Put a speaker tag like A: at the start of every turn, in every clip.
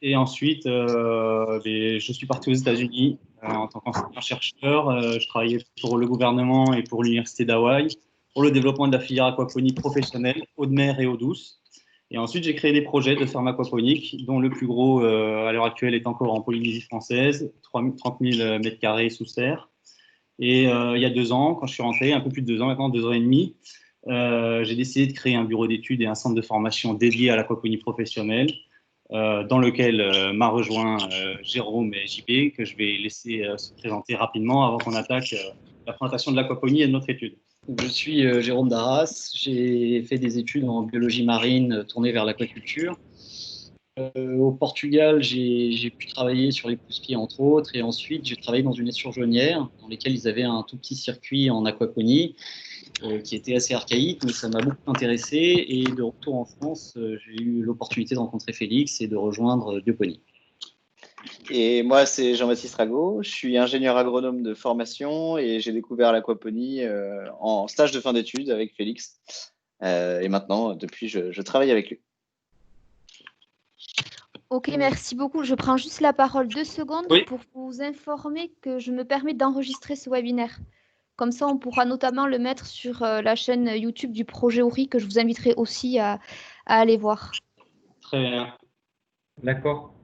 A: Et ensuite, je suis parti aux États-Unis en tant qu'enseignant-chercheur. Je travaillais pour le gouvernement et pour l'université d'Hawaï pour le développement de la filière aquaponique professionnelle, eau de mer et eau douce. Et ensuite, j'ai créé des projets de ferme aquaponique, dont le plus gros à l'heure actuelle est encore en Polynésie française, 30 000 mètres carrés sous serre. Et il y a 2 ans, quand je suis rentré, un peu plus de 2 ans maintenant, 2 ans et demi, j'ai décidé de créer un bureau d'études et un centre de formation dédié à l'aquaponie professionnelle, dans lequel m'a rejoint Jérôme et JP, que je vais laisser se présenter rapidement avant qu'on attaque la présentation de l'aquaponie et de notre étude.
B: Je suis Jérôme Darras, j'ai fait des études en biologie marine tournées vers l'aquaculture. Au Portugal, j'ai pu travailler sur les pousse-pieds entre autres, et ensuite j'ai travaillé dans une esturgeonnière dans laquelle ils avaient un tout petit circuit en aquaponie qui était assez archaïque, mais ça m'a beaucoup intéressé. Et de retour en France, j'ai eu l'opportunité de rencontrer Félix et de rejoindre Bioponie.
C: Et moi, c'est Jean-Baptiste Rago. Je suis ingénieur agronome de formation et j'ai découvert l'aquaponie en stage de fin d'études avec Félix. Et maintenant, depuis, je travaille avec lui.
D: Ok, merci beaucoup. Je prends juste la parole 2 secondes pour vous informer que je me permets d'enregistrer ce webinaire. Comme ça, on pourra notamment le mettre sur la chaîne YouTube du projet ORI, que je vous inviterai aussi à aller voir.
A: Très bien.
E: D'accord.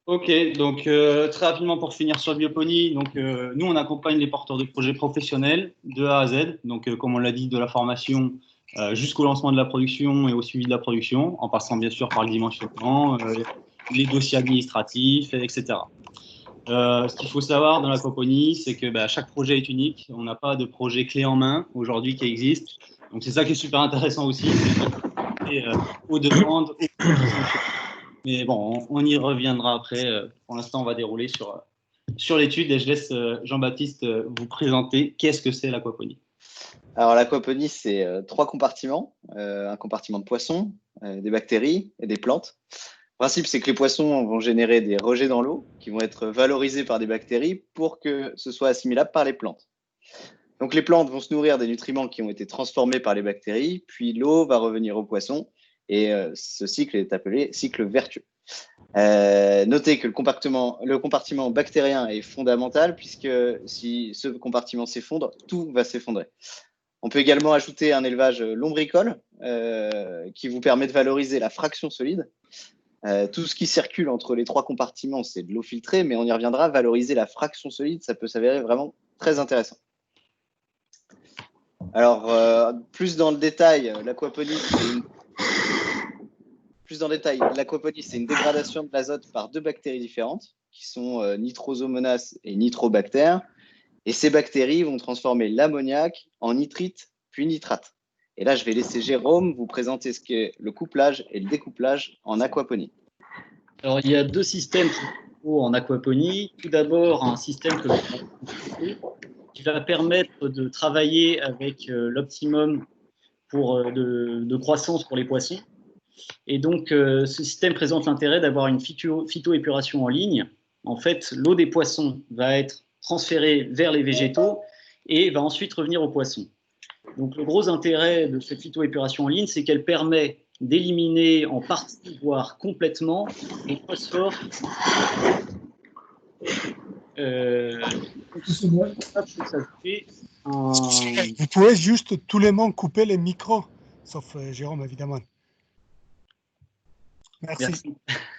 A: Ok, donc très rapidement pour finir sur Bioponie, donc nous on accompagne les porteurs de projets professionnels de A à Z, donc comme on l'a dit, de la formation jusqu'au lancement de la production et au suivi de la production, en passant bien sûr par le dimensionnement, les dossiers administratifs, etc. Ce qu'il faut savoir dans l'aquaponie, c'est que chaque projet est unique, on n'a pas de projet clé en main aujourd'hui qui existe, donc c'est ça qui est super intéressant aussi, aux demandes, mais bon, on y reviendra après. Pour l'instant, on va dérouler sur l'étude et je laisse Jean-Baptiste vous présenter qu'est-ce que c'est l'aquaponie.
C: Alors, l'aquaponie, c'est 3 compartiments. Un compartiment de poissons, des bactéries et des plantes. Le principe, c'est que les poissons vont générer des rejets dans l'eau qui vont être valorisés par des bactéries pour que ce soit assimilable par les plantes. Donc, les plantes vont se nourrir des nutriments qui ont été transformés par les bactéries, puis l'eau va revenir aux poissons. Et ce cycle est appelé cycle vertueux. Notez que le compartiment bactérien est fondamental, puisque si ce compartiment s'effondre, tout va s'effondrer. On peut également ajouter un élevage lombricole qui vous permet de valoriser la fraction solide. Tout ce qui circule entre les 3 compartiments, c'est de l'eau filtrée, mais on y reviendra. Valoriser la fraction solide, ça peut s'avérer vraiment très intéressant. Alors, plus dans le détail, l'aquaponie, c'est une dégradation de l'azote par 2 bactéries différentes, qui sont Nitrosomonas et Nitrobacter. Et ces bactéries vont transformer l'ammoniac en nitrite, puis nitrate. Et là, je vais laisser Jérôme vous présenter ce qu'est le couplage et le découplage en aquaponie.
B: Alors, il y a 2 systèmes en aquaponie. Tout d'abord, un système qui va permettre de travailler avec l'optimum de croissance pour les poissons. Et donc, ce système présente l'intérêt d'avoir une phytoépuration en ligne. En fait, l'eau des poissons va être transférée vers les végétaux et va ensuite revenir aux poissons. Donc, le gros intérêt de cette phytoépuration en ligne, c'est qu'elle permet d'éliminer en partie, voire complètement, les phosphores.
F: Vous pouvez juste tout le monde couper les micros, sauf Jérôme, évidemment. Merci.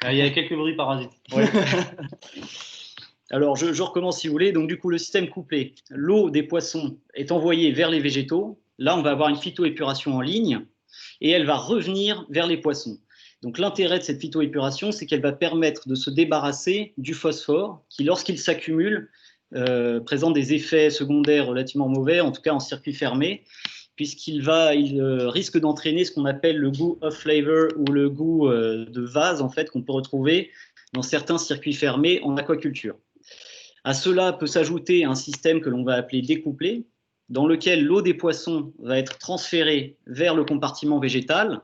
A: Il y a quelques bruits parasites.
B: Ouais. Alors, je recommence si vous voulez. Donc, du coup, le système couplé, l'eau des poissons est envoyée vers les végétaux. Là, on va avoir une phytoépuration en ligne et elle va revenir vers les poissons. Donc, l'intérêt de cette phytoépuration, c'est qu'elle va permettre de se débarrasser du phosphore qui, lorsqu'il s'accumule, présente des effets secondaires relativement mauvais, en tout cas en circuit fermé, puisqu'il risque d'entraîner ce qu'on appelle le goût off-flavor ou le goût de vase, en fait, qu'on peut retrouver dans certains circuits fermés en aquaculture. À cela peut s'ajouter un système que l'on va appeler découplé, dans lequel l'eau des poissons va être transférée vers le compartiment végétal.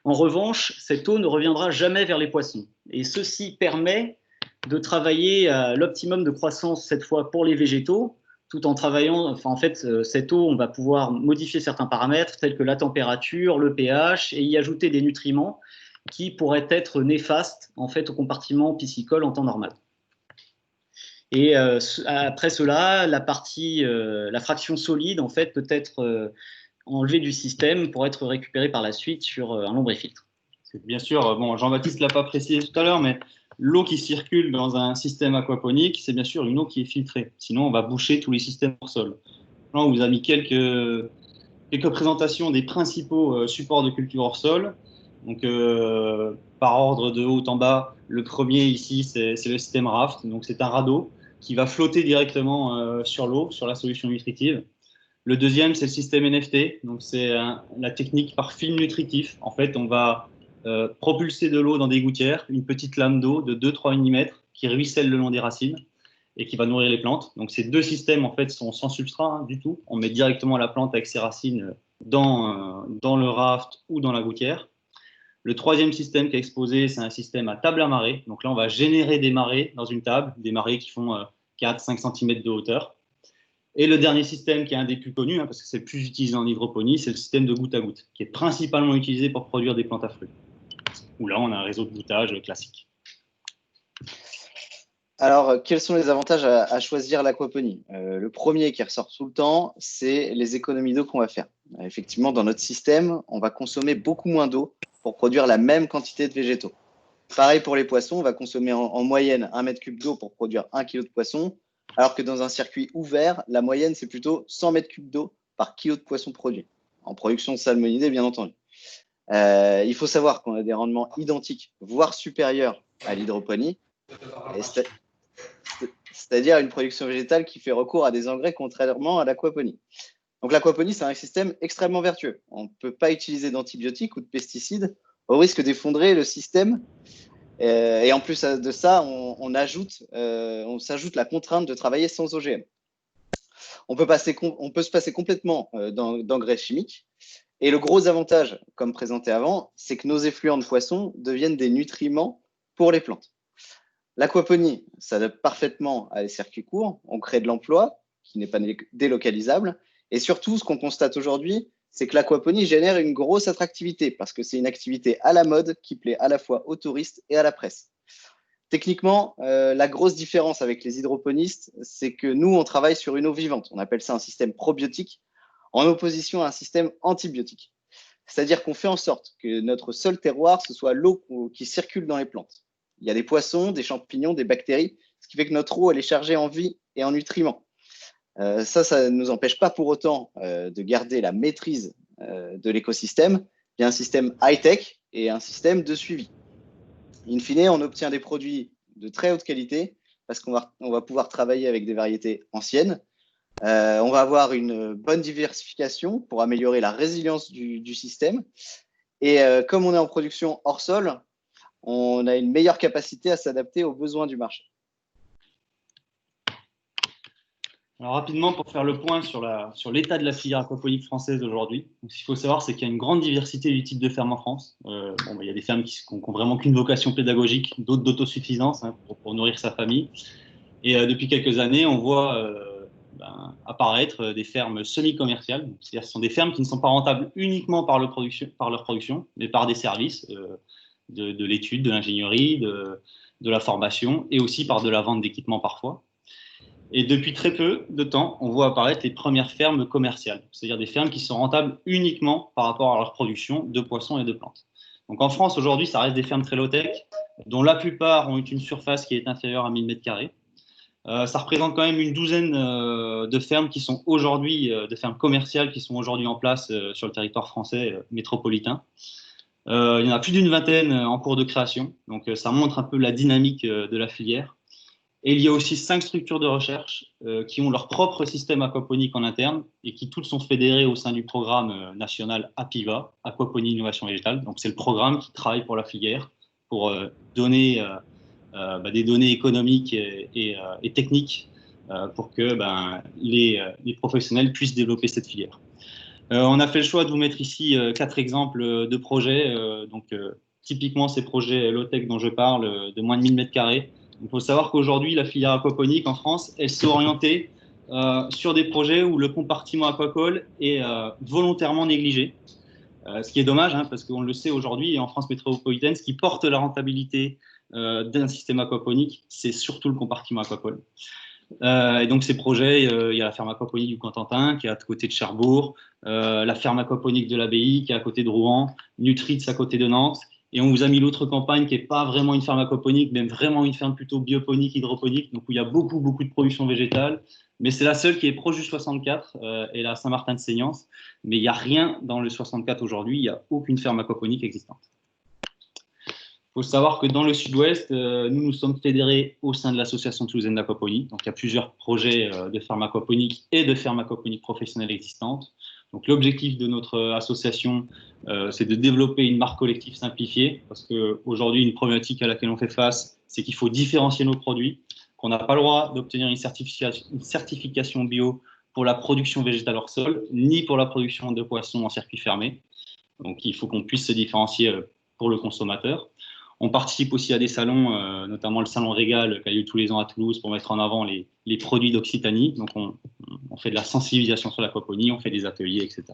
B: En revanche, cette eau ne reviendra jamais vers les poissons. Et ceci permet de travailler à l'optimum de croissance, cette fois pour les végétaux, tout en travaillant, cette eau, on va pouvoir modifier certains paramètres tels que la température, le pH, et y ajouter des nutriments. qui pourraient être néfastes en fait, au compartiment piscicole en temps normal. Et après cela, la fraction solide en fait, peut être enlevée du système pour être récupérée par la suite sur un lombrifiltre.
A: Bien sûr, bon, Jean-Baptiste ne l'a pas précisé tout à l'heure, mais l'eau qui circule dans un système aquaponique, c'est bien sûr une eau qui est filtrée. Sinon, on va boucher tous les systèmes hors sol. Là, on vous a mis quelques présentations des principaux supports de culture hors sol. Donc, par ordre de haut en bas, le premier ici, c'est le système raft. Donc, c'est un radeau qui va flotter directement sur l'eau, sur la solution nutritive. Le deuxième, c'est le système NFT. Donc, c'est la technique par film nutritif. En fait, on va propulser de l'eau dans des gouttières, une petite lame d'eau de 2-3 mm qui ruisselle le long des racines et qui va nourrir les plantes. Donc, ces deux systèmes, en fait, sont sans substrat du tout. On met directement la plante avec ses racines dans le raft ou dans la gouttière. Le troisième système qui est exposé, c'est un système à table à marée. Donc là, on va générer des marées dans une table, des marées qui font 4-5 cm de hauteur. Et le dernier système, qui est un des plus connus, parce que c'est le plus utilisé en hydroponie, c'est le système de goutte à goutte, qui est principalement utilisé pour produire des plantes à fruits. Où là, on a un réseau de gouttage classique.
C: Alors, quels sont les avantages à choisir l'aquaponie? Le premier qui ressort tout le temps, c'est les économies d'eau qu'on va faire. Effectivement, dans notre système, on va consommer beaucoup moins d'eau pour produire la même quantité de végétaux. Pareil pour les poissons, on va consommer en moyenne 1 mètre cube d'eau pour produire 1 kg de poisson, alors que dans un circuit ouvert, la moyenne, c'est plutôt 100 mètres cubes d'eau par kilo de poisson produit, en production de salmonidés, bien entendu. Il faut savoir qu'on a des rendements identiques, voire supérieurs à l'hydroponie, c'est-à-dire une production végétale qui fait recours à des engrais contrairement à l'aquaponie. Donc l'aquaponie, c'est un système extrêmement vertueux. On ne peut pas utiliser d'antibiotiques ou de pesticides au risque d'effondrer le système. Et en plus de ça, on s'ajoute la contrainte de travailler sans OGM. On peut se passer complètement d'engrais chimiques. Et le gros avantage, comme présenté avant, c'est que nos effluents de poissons deviennent des nutriments pour les plantes. L'aquaponie s'adapte parfaitement à des circuits courts. On crée de l'emploi qui n'est pas délocalisable. Et surtout, ce qu'on constate aujourd'hui, c'est que l'aquaponie génère une grosse attractivité parce que c'est une activité à la mode qui plaît à la fois aux touristes et à la presse. Techniquement, la grosse différence avec les hydroponistes, c'est que nous, on travaille sur une eau vivante. On appelle ça un système probiotique en opposition à un système antibiotique. C'est-à-dire qu'on fait en sorte que notre seul terroir, ce soit l'eau qui circule dans les plantes. Il y a des poissons, des champignons, des bactéries, ce qui fait que notre eau, elle est chargée en vie et en nutriments. Ça ne nous empêche pas pour autant de garder la maîtrise de l'écosystème. Il y a un système high-tech et un système de suivi. In fine, on obtient des produits de très haute qualité parce qu'on va pouvoir travailler avec des variétés anciennes. On va avoir une bonne diversification pour améliorer la résilience du système. Et comme on est en production hors sol, on a une meilleure capacité à s'adapter aux besoins du marché.
A: Alors rapidement, pour faire le point sur l'état de la filière aquaponique française aujourd'hui, ce qu'il faut savoir, c'est qu'il y a une grande diversité du type de ferme en France. Il y a des fermes qui n'ont vraiment qu'une vocation pédagogique, d'autres d'autosuffisance pour nourrir sa famille. Et depuis quelques années, on voit apparaître des fermes semi-commerciales. C'est-à-dire que ce sont des fermes qui ne sont pas rentables uniquement par leur production, mais par des services de l'étude, de l'ingénierie, de la formation et aussi par de la vente d'équipements parfois. Et depuis très peu de temps, on voit apparaître les premières fermes commerciales, c'est-à-dire des fermes qui sont rentables uniquement par rapport à leur production de poissons et de plantes. Donc en France, aujourd'hui, ça reste des fermes très low-tech, dont la plupart ont une surface qui est inférieure à 1000 m². Ça représente quand même une douzaine de fermes qui sont aujourd'hui, de fermes commerciales qui sont aujourd'hui en place sur le territoire français métropolitain. Il y en a plus d'une vingtaine en cours de création, donc ça montre un peu la dynamique de la filière. Et il y a aussi 5 structures de recherche qui ont leur propre système aquaponique en interne et qui toutes sont fédérées au sein du programme national APIVA, Aquaponie Innovation Végétale. Donc c'est le programme qui travaille pour la filière pour donner des données économiques et techniques pour que les professionnels puissent développer cette filière. On a fait le choix de vous mettre ici 4 exemples de projets. Typiquement, ces projets low-tech dont je parle, de moins de 1000 m². Il faut savoir qu'aujourd'hui, la filière aquaponique en France, elle s'est orientée sur des projets où le compartiment aquacole est volontairement négligé. Ce qui est dommage, hein, parce qu'on le sait aujourd'hui, en France métropolitaine, ce qui porte la rentabilité d'un système aquaponique, c'est surtout le compartiment aquapole. Et donc ces projets, il y a la ferme aquaponique du Cotentin qui est à côté de Cherbourg, la ferme aquaponique de l'Abbaye qui est à côté de Rouen, Nutritz à côté de Nantes, et on vous a mis l'autre campagne qui n'est pas vraiment une ferme aquaponique, mais vraiment une ferme plutôt bioponique, hydroponique, donc où il y a beaucoup de production végétale, mais c'est la seule qui est proche du 64, et la Saint-Martin-de-Seignance, mais il n'y a rien dans le 64 aujourd'hui, il n'y a aucune ferme aquaponique existante. Il faut savoir que dans le sud-ouest, nous sommes fédérés au sein de l'association toulousaine d'aquaponie. Donc, il y a plusieurs projets de fermes aquaponiques et de fermes aquaponiques professionnelles existantes. Donc, l'objectif de notre association, c'est de développer une marque collective simplifiée, parce qu'aujourd'hui, une problématique à laquelle on fait face, c'est qu'il faut différencier nos produits, qu'on n'a pas le droit d'obtenir une certification bio pour la production végétale hors sol, ni pour la production de poissons en circuit fermé. Donc, il faut qu'on puisse se différencier pour le consommateur. On participe aussi à des salons, notamment le salon Régal qui a lieu tous les ans à Toulouse pour mettre en avant les produits d'Occitanie. Donc, on fait de la sensibilisation sur l'aquaponie, on fait des ateliers, etc.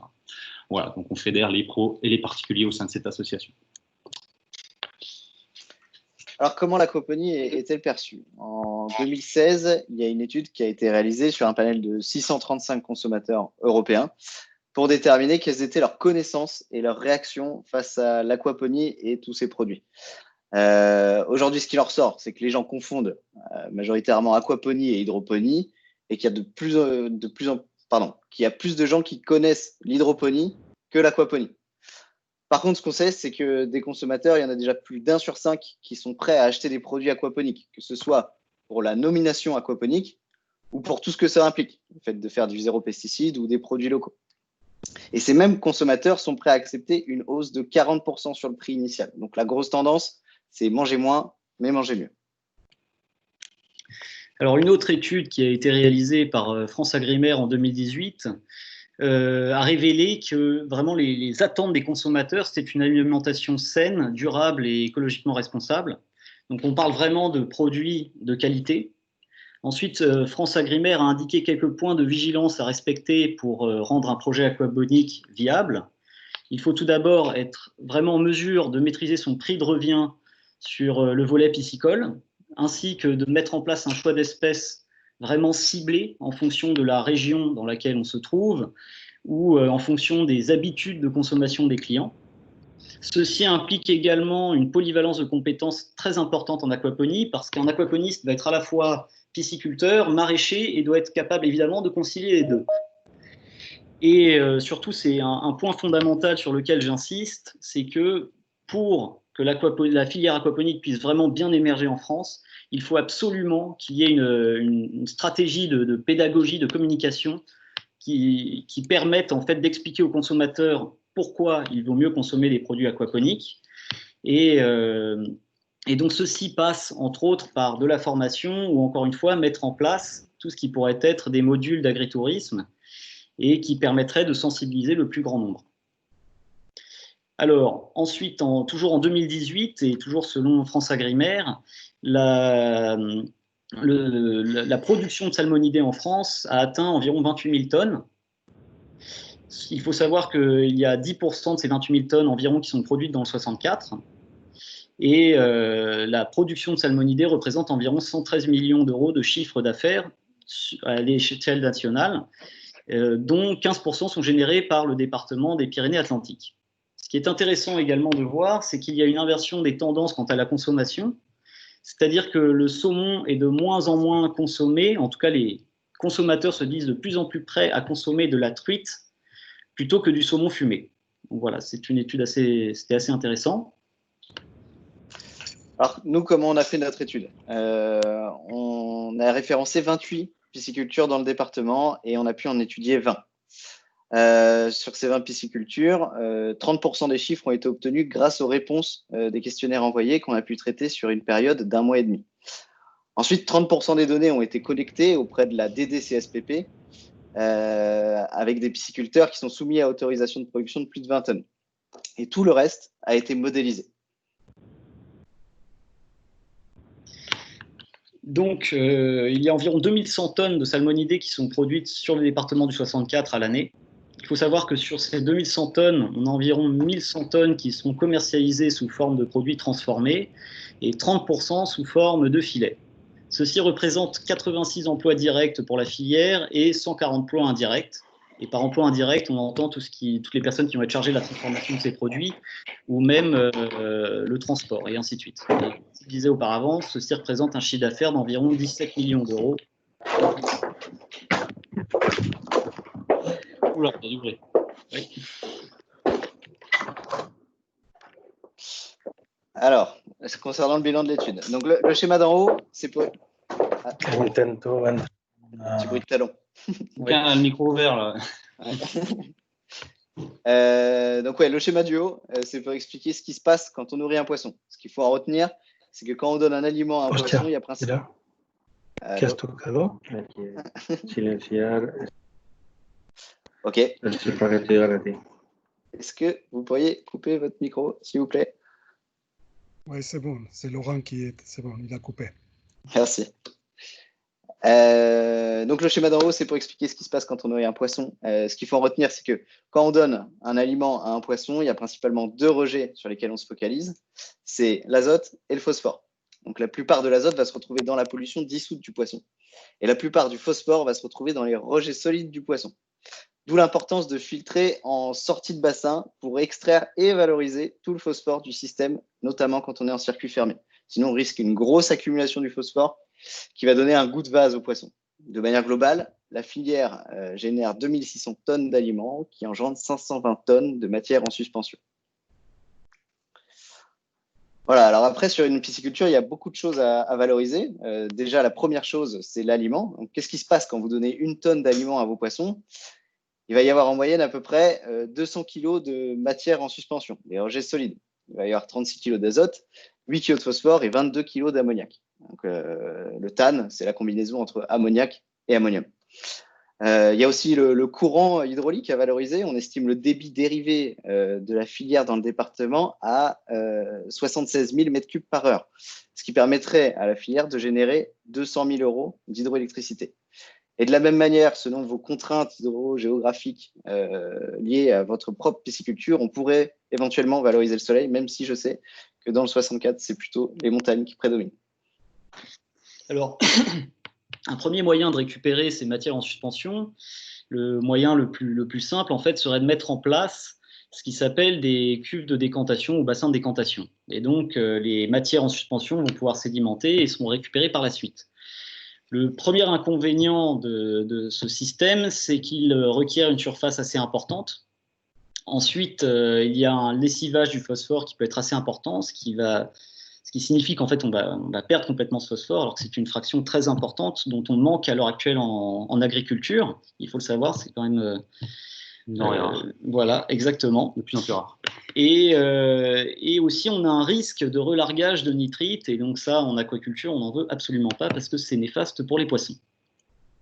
A: Voilà, donc on fédère les pros et les particuliers au sein de cette association.
C: Alors, comment l'aquaponie est-elle perçue? En 2016, il y a une étude qui a été réalisée sur un panel de 635 consommateurs européens pour déterminer quelles étaient leurs connaissances et leurs réactions face à l'aquaponie et tous ses produits. Aujourd'hui, ce qui leur sort, c'est que les gens confondent majoritairement aquaponie et hydroponie et qu'il y a qu'il y a plus de gens qui connaissent l'hydroponie que l'aquaponie. Par contre, ce qu'on sait, c'est que des consommateurs, il y en a déjà plus d'1 sur 5 qui sont prêts à acheter des produits aquaponiques, que ce soit pour la nomination aquaponique ou pour tout ce que ça implique, le fait de faire du zéro pesticide ou des produits locaux. Et ces mêmes consommateurs sont prêts à accepter une hausse de 40% sur le prix initial. Donc la grosse tendance, c'est manger moins, mais manger mieux.
B: Alors une autre étude qui a été réalisée par France Agrimaire en 2018 a révélé que vraiment les attentes des consommateurs, c'était une alimentation saine, durable et écologiquement responsable. Donc on parle vraiment de produits de qualité. Ensuite, France Agrimaire a indiqué quelques points de vigilance à respecter pour rendre un projet aquaponique viable. Il faut tout d'abord être vraiment en mesure de maîtriser son prix de revient sur le volet piscicole, ainsi que de mettre en place un choix d'espèces vraiment ciblé en fonction de la région dans laquelle on se trouve ou en fonction des habitudes de consommation des clients. Ceci implique également une polyvalence de compétences très importante en aquaponie, parce qu'un aquaponiste va être à la fois pisciculteur, maraîcher, et doit être capable évidemment de concilier les deux. Et surtout, c'est un point fondamental sur lequel j'insiste, c'est que pour que la filière aquaponique puisse vraiment bien émerger en France, il faut absolument qu'il y ait une stratégie de pédagogie, de communication qui permette en fait d'expliquer aux consommateurs pourquoi il vaut mieux consommer des produits aquaponiques. Et donc ceci passe entre autres par de la formation ou encore une fois mettre en place tout ce qui pourrait être des modules d'agritourisme et qui permettrait de sensibiliser le plus grand nombre. Alors, ensuite, toujours en 2018, et toujours selon France Agrimaire, la production de salmonidés en France a atteint environ 28 000 tonnes. Il faut savoir qu'il y a 10% de ces 28 000 tonnes environ qui sont produites dans le 64. Et la production de salmonidés représente environ 113 millions d'euros de chiffre d'affaires à l'échelle nationale, dont 15% sont générés par le département des Pyrénées-Atlantiques. Ce qui est intéressant également de voir, c'est qu'il y a une inversion des tendances quant à la consommation, c'est-à-dire que le saumon est de moins en moins consommé, en tout cas les consommateurs se disent de plus en plus prêts à consommer de la truite plutôt que du saumon fumé. Donc voilà, c'est une étude c'était assez intéressant.
C: Alors nous, comment on a fait notre étude? On a référencé 28 piscicultures dans le département et on a pu en étudier 20. Sur ces 20 piscicultures, 30% des chiffres ont été obtenus grâce aux réponses des questionnaires envoyés qu'on a pu traiter sur une période d'1 mois et demi. Ensuite, 30% des données ont été collectées auprès de la DDCSPP avec des pisciculteurs qui sont soumis à autorisation de production de plus de 20 tonnes. Et tout le reste a été modélisé.
B: Donc, il y a environ 2100 tonnes de salmonidés qui sont produites sur le département du 64 à l'année. Il faut savoir que sur ces 2100 tonnes, on a environ 1100 tonnes qui sont commercialisées sous forme de produits transformés et 30% sous forme de filets. Ceci représente 86 emplois directs pour la filière et 140 emplois indirects. Et par emploi indirect, on entend toutes les personnes qui vont être chargées de la transformation de ces produits ou même le transport et ainsi de suite. Et, comme je disais auparavant, ceci représente un chiffre d'affaires d'environ 17 millions d'euros. Oula, il y a du bruit. Oui.
C: Alors, concernant le bilan de l'étude. Donc, le schéma d'en haut, c'est pour... Ah, petit bruit de talon.
A: Quelqu'un a le micro ouvert, là.
C: Donc, ouais, le schéma du haut, c'est pour expliquer ce qui se passe quand on nourrit un poisson. Ce qu'il faut en retenir, c'est que quand on donne un aliment à un poisson, il y a principalement...
E: ¿Qué has tocado? Silenciar.
C: Ok.
E: El espagueti Galetti.
C: Est-ce que vous pourriez couper votre micro, s'il vous plaît?
F: Oui, c'est bon. C'est Laurent qui est... C'est bon, il a coupé.
C: Merci. Donc, le schéma d'en haut, c'est pour expliquer ce qui se passe quand on nourrit un poisson. Ce qu'il faut en retenir, c'est que quand on donne un aliment à un poisson, il y a principalement deux rejets sur lesquels on se focalise. C'est l'azote et le phosphore. Donc, la plupart de l'azote va se retrouver dans la pollution dissoute du poisson. Et la plupart du phosphore va se retrouver dans les rejets solides du poisson. D'où l'importance de filtrer en sortie de bassin pour extraire et valoriser tout le phosphore du système, notamment quand on est en circuit fermé. Sinon, on risque une grosse accumulation du phosphore qui va donner un goût de vase au poisson. De manière globale, la filière génère 2600 tonnes d'aliments qui engendrent 520 tonnes de matière en suspension. Voilà, alors après, sur une pisciculture, il y a beaucoup de choses à valoriser. Déjà, la première chose, c'est l'aliment. Qu'est-ce qui se passe quand vous donnez 1 tonne d'aliments à vos poissons? Il va y avoir en moyenne à peu près 200 kg de matière en suspension, des rejets solides. Il va y avoir 36 kg d'azote, 8 kg de phosphore et 22 kg d'ammoniac. Donc, le TAN, c'est la combinaison entre ammoniac et ammonium. Il y a aussi le courant hydraulique à valoriser. On estime le débit dérivé de la filière dans le département à 76 000 m3 par heure, ce qui permettrait à la filière de générer 200 000 € d'hydroélectricité. Et de la même manière, selon vos contraintes hydrogéographiques liées à votre propre pisciculture, on pourrait éventuellement valoriser le soleil, même si je sais que dans le 64, c'est plutôt les montagnes qui prédominent.
B: Alors, un premier moyen de récupérer ces matières en suspension, le moyen le plus simple, en fait, serait de mettre en place ce qui s'appelle des cuves de décantation ou bassins de décantation. Et donc, les matières en suspension vont pouvoir sédimenter et seront récupérées par la suite. Le premier inconvénient de ce système, c'est qu'il requiert une surface assez importante. Ensuite, il y a un lessivage du phosphore qui peut être assez important, ce qui signifie qu'en fait, on va perdre complètement ce phosphore, alors que c'est une fraction très importante dont on manque à l'heure actuelle en agriculture. Il faut le savoir, c'est quand même... voilà, exactement.
A: De plus en plus rare.
B: Et aussi, on a un risque de relargage de nitrites, et donc ça, en aquaculture, on n'en veut absolument pas parce que c'est néfaste pour les poissons.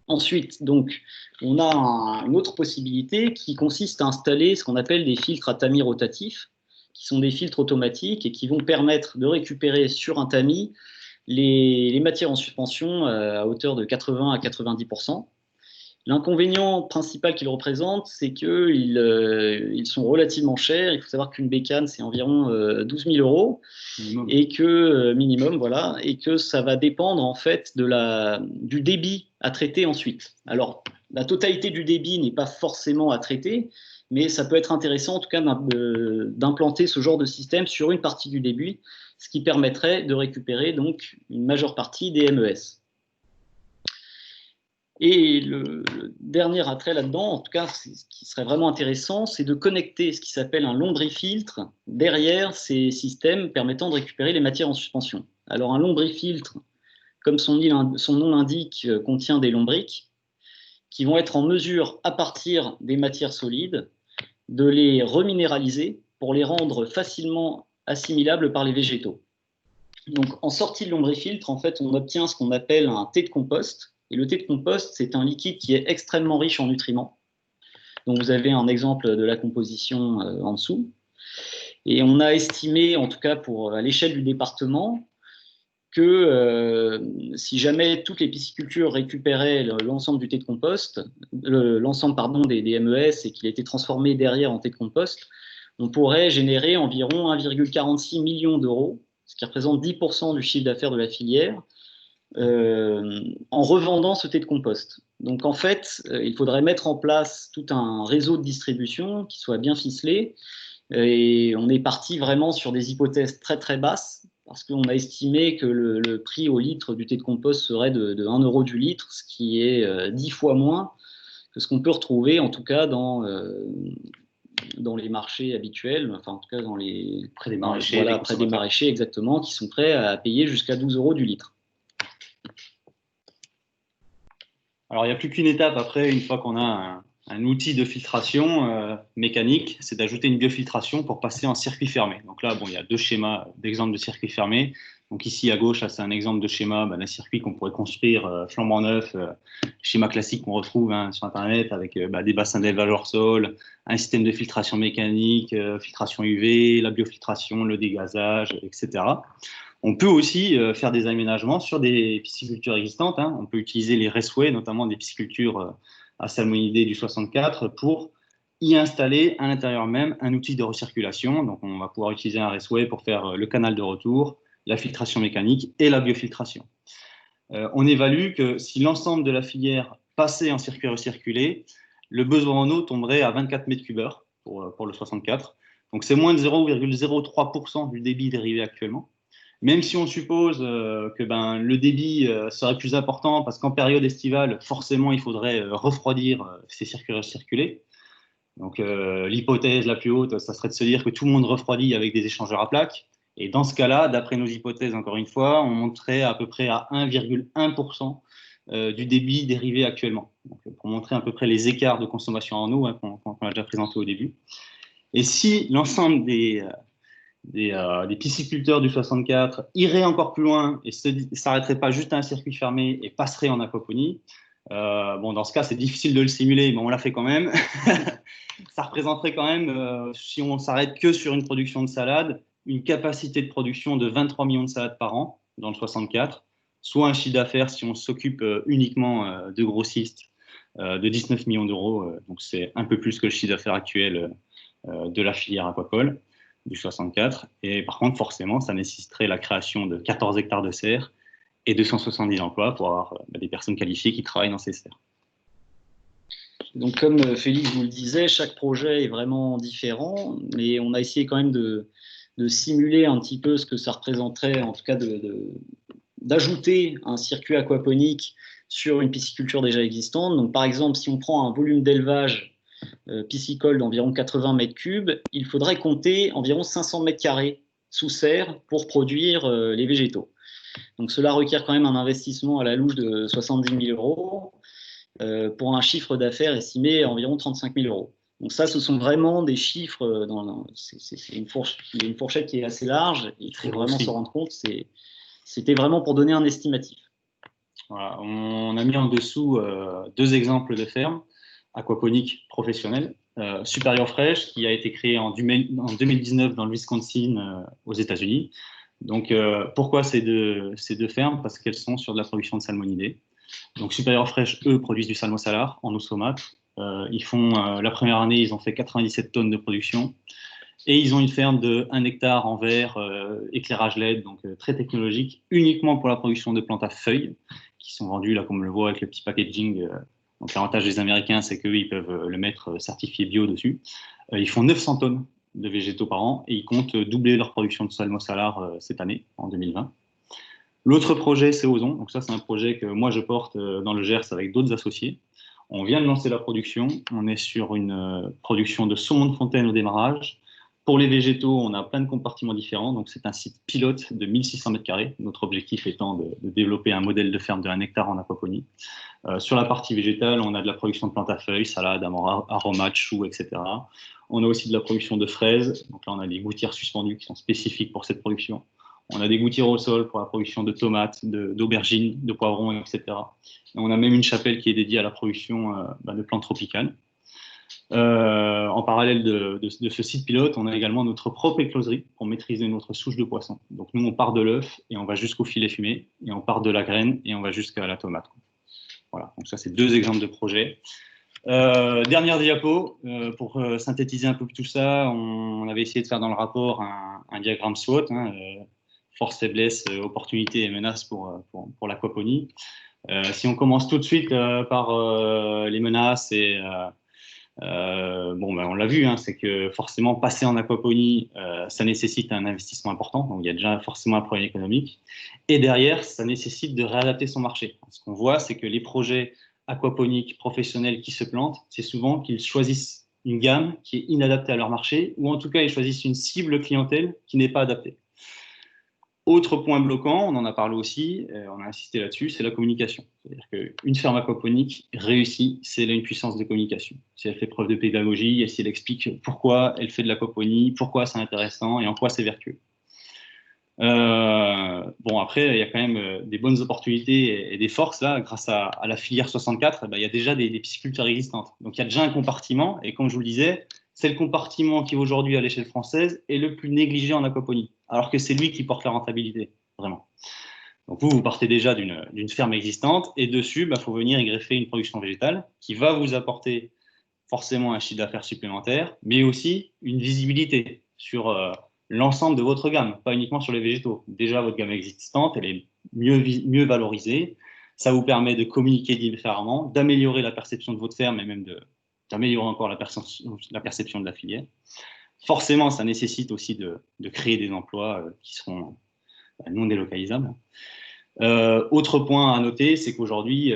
B: Ensuite, donc, on a une autre possibilité qui consiste à installer ce qu'on appelle des filtres à tamis rotatifs, qui sont des filtres automatiques et qui vont permettre de récupérer sur un tamis les matières en suspension à hauteur de 80 à 90%. L'inconvénient principal qu'ils représentent, c'est qu'ils sont relativement chers. Il faut savoir qu'une bécane, c'est environ 12 000 € minimum. Et que minimum, voilà, et que ça va dépendre en fait du débit à traiter ensuite. Alors, la totalité du débit n'est pas forcément à traiter, mais ça peut être intéressant en tout cas d'implanter ce genre de système sur une partie du débit, ce qui permettrait de récupérer donc une majeure partie des MES. Et le dernier attrait là-dedans, en tout cas, ce qui serait vraiment intéressant, c'est de connecter ce qui s'appelle un lombrifiltre derrière ces systèmes permettant de récupérer les matières en suspension. Alors un lombrifiltre, comme son nom l'indique, contient des lombriques qui vont être en mesure, à partir des matières solides, de les reminéraliser pour les rendre facilement assimilables par les végétaux. Donc en sortie de lombrifiltre, en fait, on obtient ce qu'on appelle un thé de compost. Et le thé de compost, c'est un liquide qui est extrêmement riche en nutriments. Donc vous avez un exemple de la composition en dessous. Et on a estimé, en tout cas à l'échelle du département, que si jamais toutes les piscicultures récupéraient l'ensemble du thé de compost, l'ensemble des MES, et qu'il était transformé derrière en thé de compost, on pourrait générer environ 1,46 million d'euros, ce qui représente 10% du chiffre d'affaires de la filière, en revendant ce thé de compost. Donc en fait, il faudrait mettre en place tout un réseau de distribution qui soit bien ficelé, et on est parti vraiment sur des hypothèses très très basses, parce qu'on a estimé que le prix au litre du thé de compost serait de 1 euro du litre, ce qui est 10 fois moins que ce qu'on peut retrouver, en tout cas, dans les marchés habituels, enfin, en tout cas,
A: près des maraîchers.
B: Voilà, près des maraîchers, exactement, qui sont prêts à payer jusqu'à 12 euros du litre.
A: Alors, il n'y a plus qu'une étape après, une fois qu'on a un outil de filtration mécanique, c'est d'ajouter une biofiltration pour passer en circuit fermé. Donc là, bon, il y a 2 schémas d'exemple de circuit fermé. Donc ici, à gauche, c'est un exemple de schéma d'un circuit qu'on pourrait construire flambant neuf, schéma classique qu'on retrouve sur Internet avec des bassins d'élevage hors sol, un système de filtration mécanique, filtration UV, la biofiltration, le dégazage, etc. On peut aussi faire des aménagements sur des piscicultures existantes. On peut utiliser les raceway, notamment des piscicultures à salmonidés du 64, pour y installer à l'intérieur même un outil de recirculation. Donc, on va pouvoir utiliser un raceway pour faire le canal de retour, la filtration mécanique et la biofiltration. On évalue que si l'ensemble de la filière passait en circuit recirculé, le besoin en eau tomberait à 24 mètres cubes heure pour le 64. Donc, c'est moins de 0,03% du débit dérivé actuellement. Même si on suppose que le débit serait plus important parce qu'en période estivale, forcément, il faudrait refroidir ces circuits recirculés. Donc, l'hypothèse la plus haute, ça serait de se dire que tout le monde refroidit avec des échangeurs à plaques. Et dans ce cas-là, d'après nos hypothèses, encore une fois, on monterait à peu près à 1,1% du débit dérivé actuellement. Donc, pour montrer à peu près les écarts de consommation en eau qu'on a déjà présenté au début. Et si l'ensemble des pisciculteurs du 64 iraient encore plus loin et ne s'arrêteraient pas juste à un circuit fermé et passeraient en aquaponie, dans ce cas, c'est difficile de le simuler, mais on l'a fait quand même. Ça représenterait quand même, si on s'arrête que sur une production de salade, une capacité de production de 23 millions de salades par an dans le 64, soit un chiffre d'affaires, si on s'occupe uniquement de grossistes, de 19 millions d'euros. Donc, c'est un peu plus que le chiffre d'affaires actuel de la filière aquacole du 64. Et par contre, forcément, ça nécessiterait la création de 14 hectares de serres et 270 emplois pour avoir des personnes qualifiées qui travaillent dans ces serres.
B: Donc, comme Félix vous le disait, chaque projet est vraiment différent, mais on a essayé quand même de simuler un petit peu ce que ça représenterait, en tout cas d'ajouter un circuit aquaponique sur une pisciculture déjà existante. Donc, par exemple, si on prend un volume d'élevage piscicole d'environ 80 mètres cubes, il faudrait compter environ 500 mètres carrés sous serre pour produire les végétaux. Donc, cela requiert quand même un investissement à la louche de 70 000 euros pour un chiffre d'affaires estimé à environ 35 000 euros. Donc ça, ce sont vraiment des chiffres, c'est une fourchette qui est assez large, il faut vraiment se rendre compte, c'était vraiment pour donner un estimatif.
A: Voilà, on a mis en dessous 2 exemples de fermes aquaponiques professionnelles. Superior Fresh, qui a été créé en 2019 dans le Wisconsin aux États-Unis. Donc, pourquoi ces deux fermes? Parce qu'elles sont sur de la production de salmonidés. Donc, Superior Fresh, eux, produisent du salmo salar en eau saumâtre. Ils font, la première année, ils ont fait 97 tonnes de production. Et ils ont une ferme de 1 hectare en verre, éclairage LED, donc très technologique, uniquement pour la production de plantes à feuilles, qui sont vendues, là, comme on le voit, avec le petit packaging. Donc, l'avantage des Américains, c'est qu'eux, ils peuvent le mettre certifié bio dessus. Ils font 900 tonnes de végétaux par an et ils comptent doubler leur production de salmo salar cette année, en 2020. L'autre projet, c'est Ozon. Donc ça, c'est un projet que moi, je porte dans le Gers avec d'autres associés. On vient de lancer la production. On est sur une production de saumon de fontaine au démarrage. Pour les végétaux, on a plein de compartiments différents. Donc, c'est un site pilote de 1600 m². Notre objectif étant de développer un modèle de ferme de 1 hectare en aquaponie. Sur la partie végétale, on a de la production de plantes à feuilles, salades, aromates, choux, etc. On a aussi de la production de fraises. Donc là, on a des gouttières suspendues qui sont spécifiques pour cette production. On a des gouttières au sol pour la production de tomates, d'aubergines, de poivrons, etc. Et on a même une chapelle qui est dédiée à la production de plantes tropicales. En parallèle de ce site pilote, on a également notre propre écloserie pour maîtriser notre souche de poisson. Donc nous, on part de l'œuf et on va jusqu'au filet fumé, et on part de la graine et on va jusqu'à la tomate. Voilà, donc ça, c'est 2 exemples de projets. Dernière diapo, pour synthétiser un peu tout ça, on avait essayé de faire dans le rapport un diagramme SWOT, force, faiblesse, opportunité et menace pour l'aquaponie. Si on commence tout de suite par les menaces on l'a vu, c'est que forcément passer en aquaponie, ça nécessite un investissement important. Donc il y a déjà forcément un problème économique. Et derrière, ça nécessite de réadapter son marché. Ce qu'on voit, c'est que les projets aquaponiques professionnels qui se plantent, c'est souvent qu'ils choisissent une gamme qui est inadaptée à leur marché, ou en tout cas ils choisissent une cible clientèle qui n'est pas adaptée. Autre point bloquant, on en a parlé aussi, on a insisté là-dessus, c'est la communication. C'est-à-dire qu'une ferme aquaponique réussie, c'est une puissance de communication. Si elle fait preuve de pédagogie, et si elle explique pourquoi elle fait de l'aquaponie, pourquoi c'est intéressant et en quoi c'est vertueux. Après, il y a quand même des bonnes opportunités et des forces là, grâce à la filière 64, il y a déjà des piscicultures existantes. Donc il y a déjà un compartiment, et comme je vous le disais, c'est le compartiment qui aujourd'hui à l'échelle française est le plus négligé en aquaponie, alors que c'est lui qui porte la rentabilité, vraiment. Donc vous partez déjà d'une ferme existante, et dessus, faut venir y greffer une production végétale qui va vous apporter forcément un chiffre d'affaires supplémentaire, mais aussi une visibilité sur l'ensemble de votre gamme, pas uniquement sur les végétaux. Déjà, votre gamme existante, elle est mieux valorisée. Ça vous permet de communiquer différemment, d'améliorer la perception de votre ferme et même d'améliorer encore la perception de la filière. Forcément, ça nécessite aussi de créer des emplois qui seront non délocalisables. Autre point à noter, c'est qu'aujourd'hui,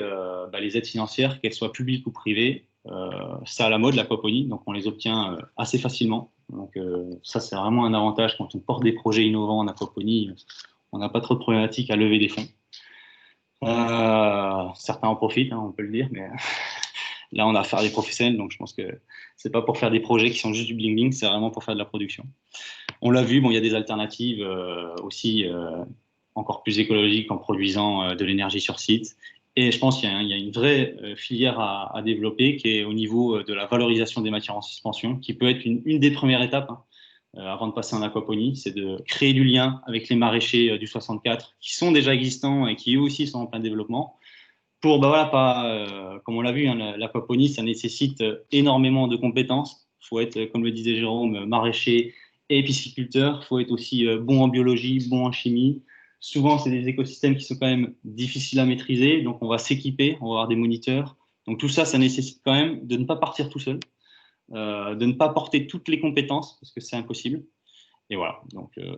A: les aides financières, qu'elles soient publiques ou privées, c'est à la mode l'aquaponie, donc on les obtient assez facilement. Donc ça, c'est vraiment un avantage quand on porte des projets innovants en aquaponie. On n'a pas trop de problématiques à lever des fonds. Certains en profitent, on peut le dire, mais là, on a affaire à des professionnels, donc je pense que c'est pas pour faire des projets qui sont juste du bling-bling, c'est vraiment pour faire de la production. On l'a vu, il y a des alternatives aussi encore plus écologiques en produisant de l'énergie sur site. Et je pense qu'il y a une vraie filière à développer qui est au niveau de la valorisation des matières en suspension, qui peut être une des premières étapes avant de passer en aquaponie, c'est de créer du lien avec les maraîchers du 64 qui sont déjà existants et qui eux aussi sont en plein développement. Pour, comme on l'a vu, l'aquaponie, ça nécessite énormément de compétences. Il faut être, comme le disait Jérôme, maraîcher et pisciculteur. Il faut être aussi bon en biologie, bon en chimie. Souvent, c'est des écosystèmes qui sont quand même difficiles à maîtriser. Donc, on va s'équiper, on va avoir des moniteurs. Donc, tout ça, ça nécessite quand même de ne pas partir tout seul, de ne pas porter toutes les compétences, parce que c'est impossible. Et voilà. Donc, je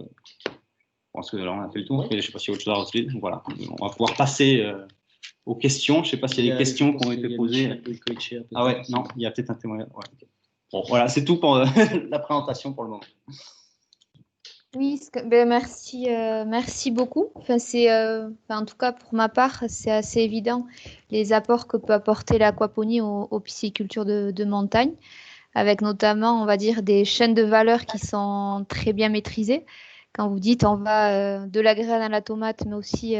A: pense que là, on a fait le tour. Je ne sais pas s'il y a autre chose à rajouter. Voilà. On va pouvoir passer aux questions. Je ne sais pas s'il y a des questions qui ont été posées. Ah ouais, non, il y a peut-être un témoignage. Ouais, okay. Bon, voilà, c'est tout pour la présentation pour le moment.
D: Oui, merci beaucoup. En tout cas, pour ma part, c'est assez évident les apports que peut apporter l'aquaponie aux piscicultures de montagne, avec notamment, on va dire, des chaînes de valeur qui sont très bien maîtrisées. Quand vous dites on va de la graine à la tomate, mais aussi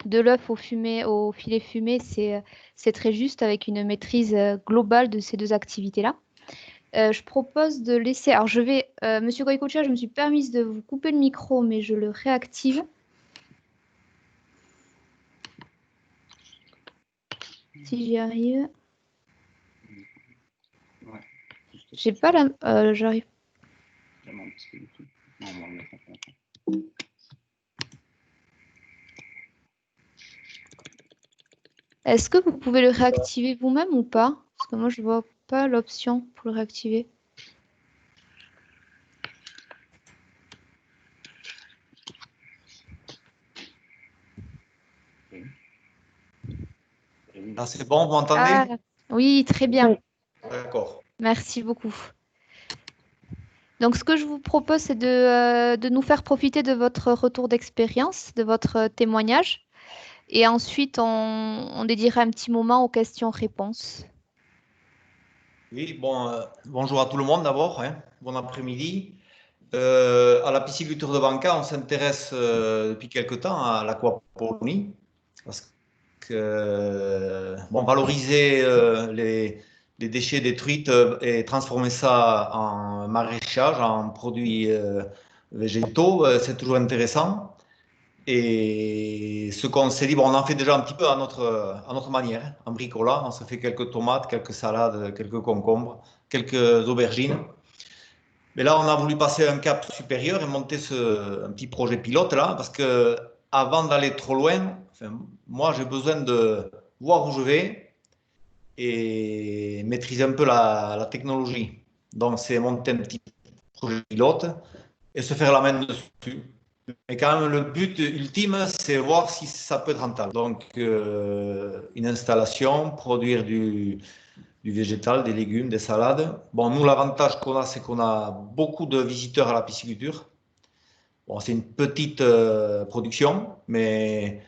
D: de l'œuf au filet fumé, c'est très juste avec une maîtrise globale de ces 2 activités-là. Je propose de laisser. Alors, Monsieur Goïcoechea, je me suis permise de vous couper le micro, mais je le réactive. Si j'y arrive. Ouais. J'ai pas la. J'arrive. Est-ce que vous pouvez le réactiver vous-même ou pas? Parce que moi, je vois pas l'option pour le réactiver.
G: Là, c'est bon, vous m'entendez?
D: Oui, très bien.
G: D'accord.
D: Merci beaucoup. Donc, ce que je vous propose, c'est de nous faire profiter de votre retour d'expérience, de votre témoignage. Et ensuite, on dédiera un petit moment aux questions-réponses.
G: Oui, bonjour à tout le monde d'abord. Bon après-midi. À la pisciculture de Banca, on s'intéresse depuis quelque temps à l'aquaponie. Parce que valoriser les déchets détruits et transformer ça en maraîchage, en produits végétaux, c'est toujours intéressant. Et ce qu'on s'est dit, bon, on en fait déjà un petit peu à notre manière, hein, en bricolant. On se fait quelques tomates, quelques salades, quelques concombres, quelques aubergines. Mais là, on a voulu passer un cap supérieur et monter un petit projet pilote là, parce que avant d'aller trop loin, moi, j'ai besoin de voir où je vais et maîtriser un peu la technologie. Donc, c'est monter un petit projet pilote et se faire la main dessus. Mais quand même, le but ultime, c'est voir si ça peut être rentable. Donc, une installation, produire du végétal, des légumes, des salades. Bon, nous, l'avantage qu'on a, c'est qu'on a beaucoup de visiteurs à la pisciculture. Bon, c'est une petite production, mais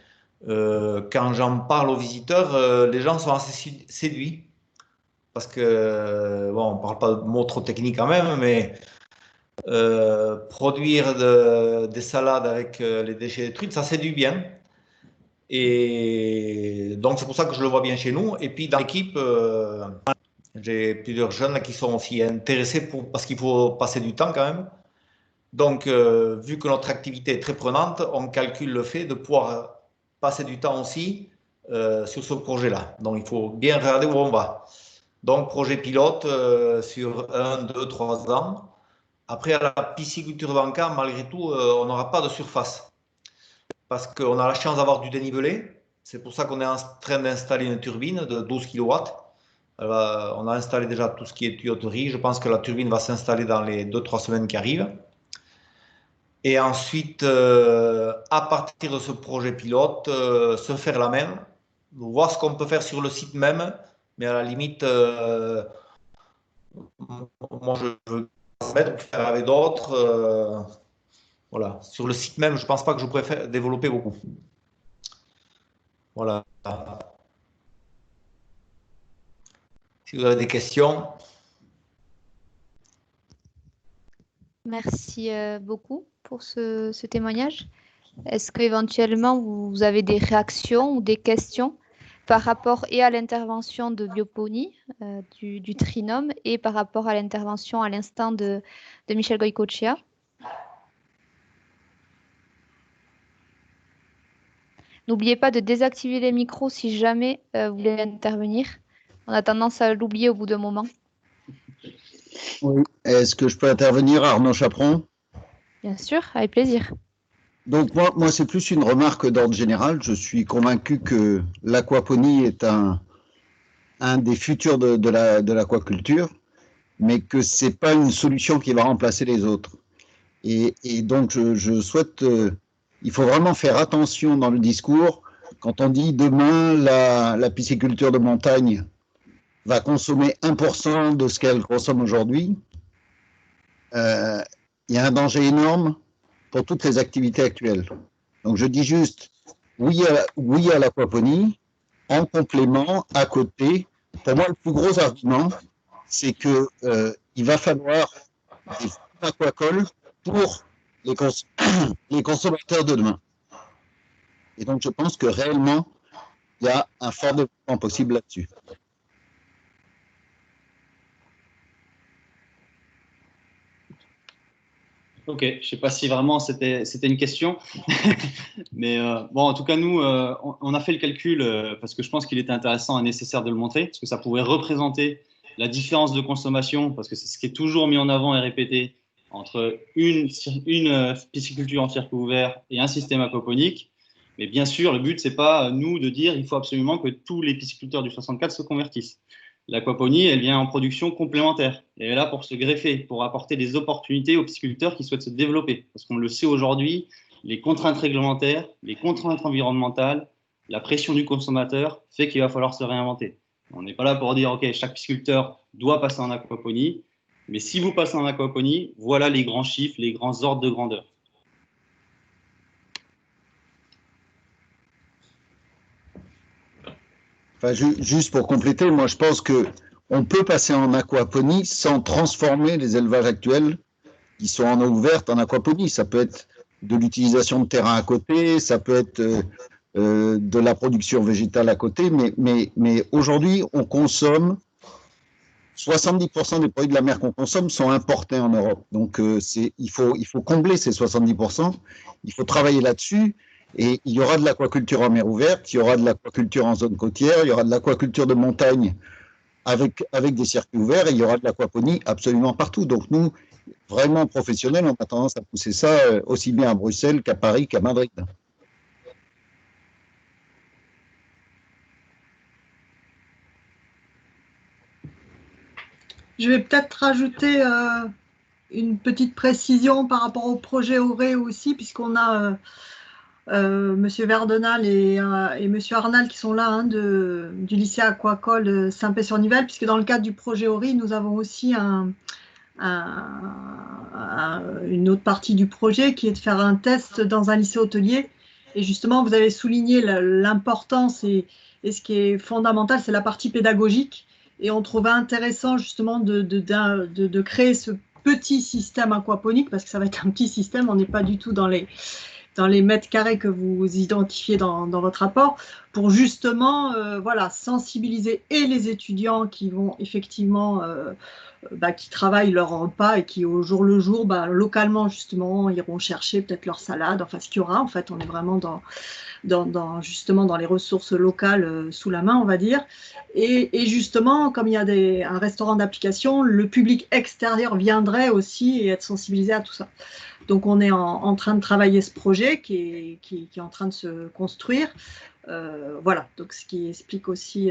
G: quand j'en parle aux visiteurs, les gens sont assez séduits. Parce que, bon, on ne parle pas de mots trop techniques quand même, mais produire des salades avec les déchets détruits, ça séduit bien. Et donc, c'est pour ça que je le vois bien chez nous. Et puis, dans l'équipe, j'ai plusieurs jeunes qui sont aussi intéressés parce qu'il faut passer du temps quand même. Donc, vu que notre activité est très prenante, on calcule le fait de pouvoir passer du temps aussi sur ce projet-là. Donc, il faut bien regarder où on va. Donc, projet pilote sur 1, 2, 3 ans. Après, à la pisciculture banca, malgré tout, on n'aura pas de surface. Parce qu'on a la chance d'avoir du dénivelé. C'est pour ça qu'on est en train d'installer une turbine de 12 kW. On a installé déjà tout ce qui est tuyauterie. Je pense que la turbine va s'installer dans les 2-3 semaines qui arrivent. Et ensuite, à partir de ce projet pilote, se faire la main, voir ce qu'on peut faire sur le site même. Mais à la limite, moi, je veux faire avec d'autres. Voilà. Sur le site même, je ne pense pas que je pourrais développer beaucoup. Voilà. Si vous avez des questions.
D: Merci beaucoup pour ce témoignage. Est-ce qu'éventuellement vous avez des réactions ou des questions par rapport et à l'intervention de Bioponie, du Trinôme, et par rapport à l'intervention à l'instant de Michel Goycochea? N'oubliez pas de désactiver les micros si jamais vous voulez intervenir. On a tendance à l'oublier au bout d'un moment.
H: Oui. Est-ce que je peux intervenir, Arnaud Chaperon?
D: Bien sûr, avec plaisir.
H: Donc moi c'est plus une remarque d'ordre général. Je suis convaincu que l'aquaponie est un des futurs de l'aquaculture, mais que ce n'est pas une solution qui va remplacer les autres. Et donc je souhaite... il faut vraiment faire attention dans le discours. Quand on dit demain, la pisciculture de montagne va consommer 1% de ce qu'elle consomme aujourd'hui, il y a un danger énorme pour toutes les activités actuelles. Donc je dis juste oui à l'aquaponie, en complément, à côté. Pour moi, le plus gros argument, c'est que il va falloir des aquacoles pour les consommateurs de demain. Et donc je pense que réellement, il y a un fort développement possible là-dessus.
A: Ok, je ne sais pas si vraiment c'était une question, mais bon, en tout cas, nous, on a fait le calcul parce que je pense qu'il était intéressant et nécessaire de le montrer, parce que ça pouvait représenter la différence de consommation, parce que c'est ce qui est toujours mis en avant et répété entre une pisciculture en circuit ouvert et un système aquaponique. Mais bien sûr, le but, ce n'est pas nous de dire qu'il faut absolument que tous les pisciculteurs du 64 se convertissent. L'aquaponie, elle vient en production complémentaire. Et elle est là pour se greffer, pour apporter des opportunités aux pisciculteurs qui souhaitent se développer. Parce qu'on le sait aujourd'hui, les contraintes réglementaires, les contraintes environnementales, la pression du consommateur fait qu'il va falloir se réinventer. On n'est pas là pour dire, OK, chaque pisciculteur doit passer en aquaponie. Mais si vous passez en aquaponie, voilà les grands chiffres, les grands ordres de grandeur.
H: Enfin, juste pour compléter, moi je pense qu'on peut passer en aquaponie sans transformer les élevages actuels qui sont en eau ouverte en aquaponie. Ça peut être de l'utilisation de terrain à côté, ça peut être de la production végétale à côté, mais aujourd'hui on consomme 70% des produits de la mer qu'on consomme sont importés en Europe. Donc, il faut combler ces 70%. Il faut travailler là-dessus. Et il y aura de l'aquaculture en mer ouverte, il y aura de l'aquaculture en zone côtière, il y aura de l'aquaculture de montagne avec des circuits ouverts, et il y aura de l'aquaponie absolument partout. Donc, nous, vraiment professionnels, on a tendance à pousser ça aussi bien à Bruxelles qu'à Paris qu'à Madrid.
I: Je vais peut-être rajouter une petite précision par rapport au projet Auré aussi, puisqu'on a Monsieur Verdenal et Monsieur Arnal qui sont là hein, du lycée aquacole de Saint-Pé-sur-Nivelle, puisque dans le cadre du projet Auré, nous avons aussi une autre partie du projet qui est de faire un test dans un lycée hôtelier. Et justement, vous avez souligné l'importance et ce qui est fondamental, c'est la partie pédagogique. Et on trouvait intéressant justement de créer ce petit système aquaponique, parce que ça va être un petit système, on n'est pas du tout dans les mètres carrés que vous identifiez dans votre rapport, pour justement voilà, sensibiliser et les étudiants qui vont effectivement, qui travaillent leur repas et qui au jour le jour, localement justement, iront chercher peut-être leur salade, enfin ce qu'il y aura, en fait, on est vraiment justement dans les ressources locales sous la main, on va dire. Et justement, comme il y a un restaurant d'application, le public extérieur viendrait aussi et être sensibilisé à tout ça. Donc, on est en train de travailler ce projet qui est en train de se construire. Voilà, donc ce qui explique aussi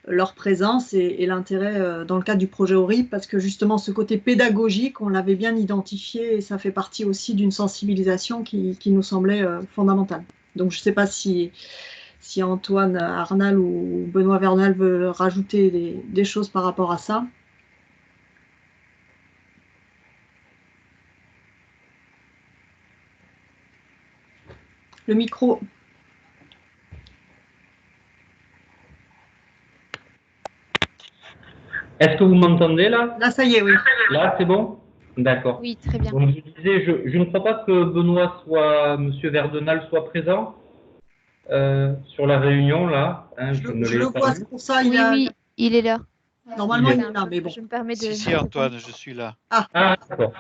I: leur présence et l'intérêt dans le cadre du projet ORI, parce que justement, ce côté pédagogique, on l'avait bien identifié et ça fait partie aussi d'une sensibilisation qui nous semblait fondamentale. Donc, je ne sais pas si Antoine Arnal ou Benoît Vernal veut rajouter des choses par rapport à ça. Le micro.
J: Est-ce que vous m'entendez là?
I: Là, ça y est, oui.
J: Là, c'est bon? D'accord.
D: Oui, très bien.
J: Donc, je disais, je ne crois pas que Benoît Monsieur Verdenal soit présent sur la réunion là. Hein,
I: je le vois, c'est pour ça.
D: Oui, il est là.
I: Normalement, il est là, mais bon.
D: Je me permets de...
K: Si, Antoine, je suis là.
J: Ah d'accord.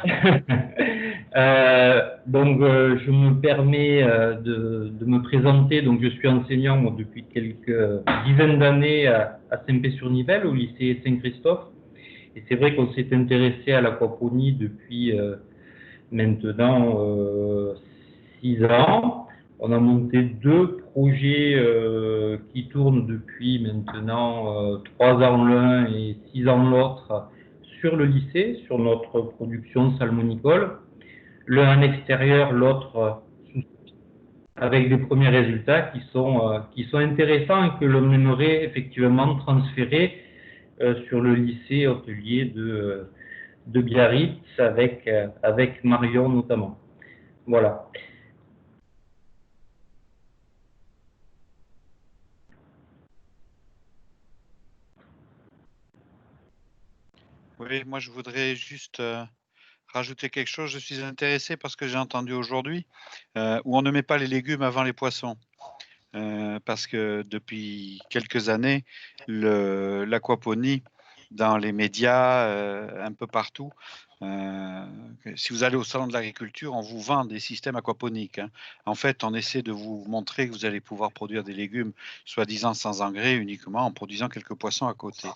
J: Donc, je me permets de me présenter. Donc, je suis enseignant moi, depuis quelques dizaines d'années à Saint-Pé-sur-Nivelle, au lycée Saint-Christophe. Et c'est vrai qu'on s'est intéressé à l'aquaponie depuis maintenant 6 ans. On a monté 2 projets qui tournent depuis maintenant 3 ans l'un et 6 ans l'autre sur le lycée, sur notre production salmonicole. L'un en extérieur, l'autre avec des premiers résultats qui sont intéressants et que l'on aimerait effectivement transférer sur le lycée hôtelier de Biarritz avec Marion notamment. Voilà.
K: Oui, moi je voudrais juste rajouter quelque chose. Je suis intéressé parce que j'ai entendu aujourd'hui où on ne met pas les légumes avant les poissons. Parce que depuis quelques années, l'aquaponie dans les médias, un peu partout, si vous allez au salon de l'agriculture, on vous vend des systèmes aquaponiques. Hein. En fait, on essaie de vous montrer que vous allez pouvoir produire des légumes, soi-disant sans engrais, uniquement en produisant quelques poissons à côté.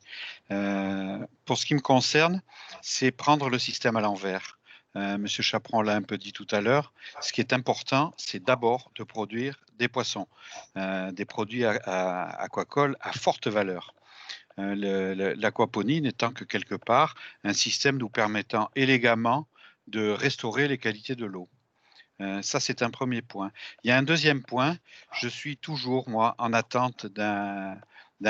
K: Pour ce qui me concerne, c'est prendre le système à l'envers. Monsieur Chaperon l'a un peu dit tout à l'heure. Ce qui est important, c'est d'abord de produire des poissons, des produits aquacoles à forte valeur. L'aquaponie n'étant que quelque part un système nous permettant élégamment de restaurer les qualités de l'eau. Ça, c'est un premier point. Il y a un deuxième point. Je suis toujours, moi, en attente d'un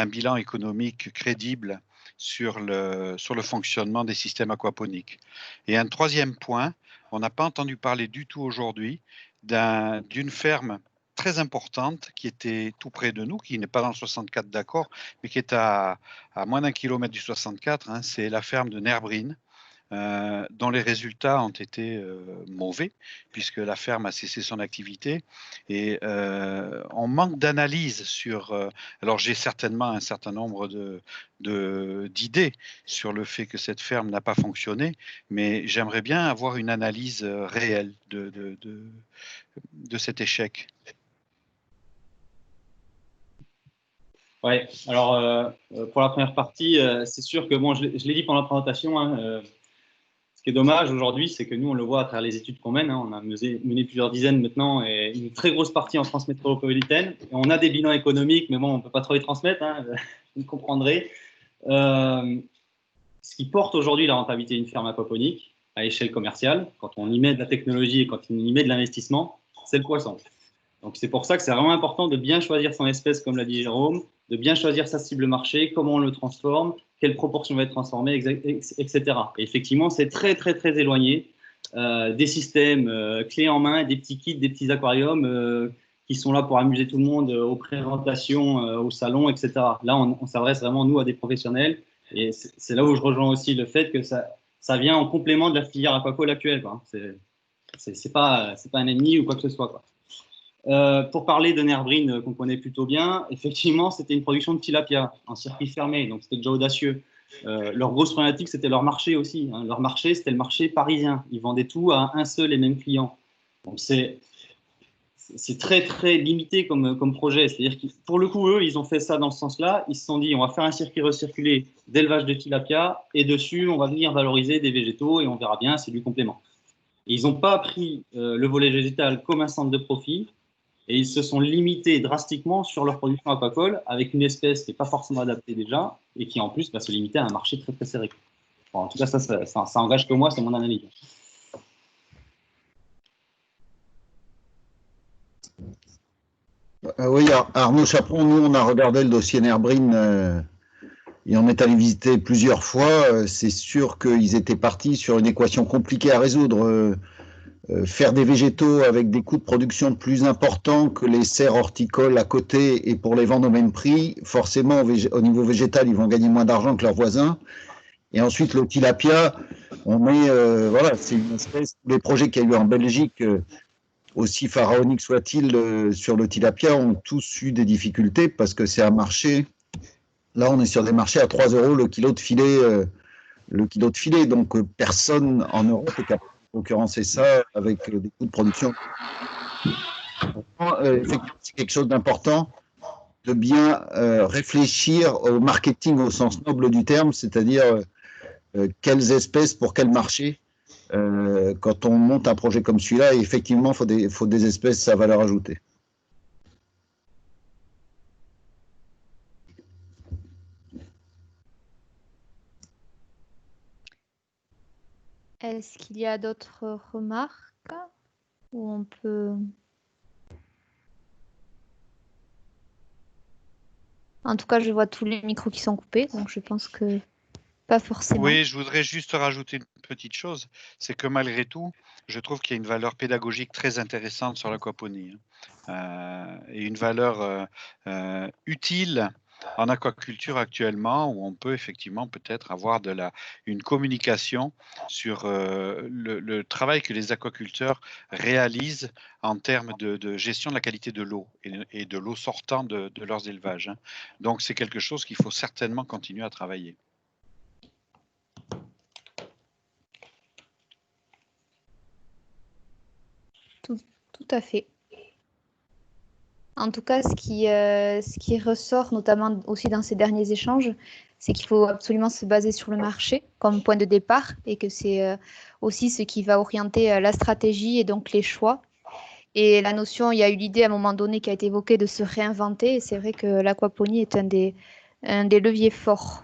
K: bilan économique crédible sur le fonctionnement des systèmes aquaponiques. Et un troisième point, on n'a pas entendu parler du tout aujourd'hui d'une ferme très importante qui était tout près de nous, qui n'est pas dans le 64 d'accord, mais qui est à moins d'1 kilomètre du 64, hein, c'est la ferme de Nerbrin, dont les résultats ont été mauvais, puisque la ferme a cessé son activité. Et on manque d'analyse sur... alors j'ai certainement un certain nombre d'idées sur le fait que cette ferme n'a pas fonctionné, mais j'aimerais bien avoir une analyse réelle de cet échec.
A: Ouais, alors pour la première partie, c'est sûr que, bon, je l'ai dit pendant la présentation, hein, ce qui est dommage aujourd'hui, c'est que nous, on le voit à travers les études qu'on mène, hein, on a mené plusieurs dizaines maintenant, et une très grosse partie en France métropolitaine. Et on a des bilans économiques, mais bon, on ne peut pas trop les transmettre, hein, vous comprendrez. Ce qui porte aujourd'hui la rentabilité d'une ferme aquaponique à échelle commerciale, quand on y met de la technologie et quand on y met de l'investissement, c'est le poisson. Donc c'est pour ça que c'est vraiment important de bien choisir son espèce, comme l'a dit Jérôme, de bien choisir sa cible marché, comment on le transforme, quelle proportion va être transformée, etc. Et effectivement, c'est très, très, très éloigné des systèmes clés en main, des petits kits, des petits aquariums qui sont là pour amuser tout le monde aux présentations, au salon, etc. Là, on s'adresse vraiment, nous, à des professionnels. Et c'est là où je rejoins aussi le fait que ça vient en complément de la filière aquacole actuelle. C'est pas un ennemi ou quoi que ce soit, quoi. Pour parler de Nerbrine, qu'on connaît plutôt bien, effectivement, c'était une production de tilapia en circuit fermé, donc c'était déjà audacieux. Leur grosse problématique, c'était leur marché aussi. Hein. Leur marché, c'était le marché parisien. Ils vendaient tout à un seul et même client. Donc c'est très, très limité comme projet. C'est-à-dire que pour le coup, eux, ils ont fait ça dans ce sens-là. Ils se sont dit, on va faire un circuit recirculé d'élevage de tilapia et dessus, on va venir valoriser des végétaux et on verra bien, c'est du complément. Et ils n'ont pas pris le volet végétal comme un centre de profit. Et ils se sont limités drastiquement sur leur production aquacole avec une espèce qui n'est pas forcément adaptée déjà et qui en plus va se limiter à un marché très très serré. Bon, en tout cas, ça engage que moi, c'est mon analyse.
H: Oui, Arnaud Chaperon, nous on a regardé le dossier Nerbrine et on est allé visiter plusieurs fois. C'est sûr qu'ils étaient partis sur une équation compliquée à résoudre. Faire des végétaux avec des coûts de production plus importants que les serres horticoles à côté et pour les vendre au même prix, forcément au niveau végétal, ils vont gagner moins d'argent que leurs voisins. Et ensuite, le tilapia, voilà, c'est une espèce, les projets qu'il y a eu en Belgique, aussi pharaoniques soient-ils, sur le tilapia, ont tous eu des difficultés parce que c'est un marché. Là, on est sur des marchés à 3 € le kilo de filet. Donc, personne en Europe est capable concurrencer ça avec des coûts de production. C'est quelque chose d'important de bien réfléchir au marketing au sens noble du terme, c'est-à-dire quelles espèces pour quel marché. Quand on monte un projet comme celui-là, effectivement, il faut des espèces à valeur ajoutée.
D: Est-ce qu'il y a d'autres remarques où on peut... En tout cas, je vois tous les micros qui sont coupés, donc je pense que pas forcément.
K: Oui, je voudrais juste rajouter une petite chose, c'est que malgré tout, je trouve qu'il y a une valeur pédagogique très intéressante sur l'aquaponie et une valeur utile en aquaculture actuellement, où on peut effectivement peut-être avoir une communication sur le travail que les aquaculteurs réalisent en termes de gestion de la qualité de l'eau et de l'eau sortant de leurs élevages. Hein. Donc c'est quelque chose qu'il faut certainement continuer à travailler.
D: Tout à fait. En tout cas, ce qui ressort notamment aussi dans ces derniers échanges, c'est qu'il faut absolument se baser sur le marché comme point de départ et que c'est aussi ce qui va orienter la stratégie et donc les choix. Et la notion, il y a eu l'idée à un moment donné qui a été évoquée de se réinventer. Et c'est vrai que l'aquaponie est un des leviers forts.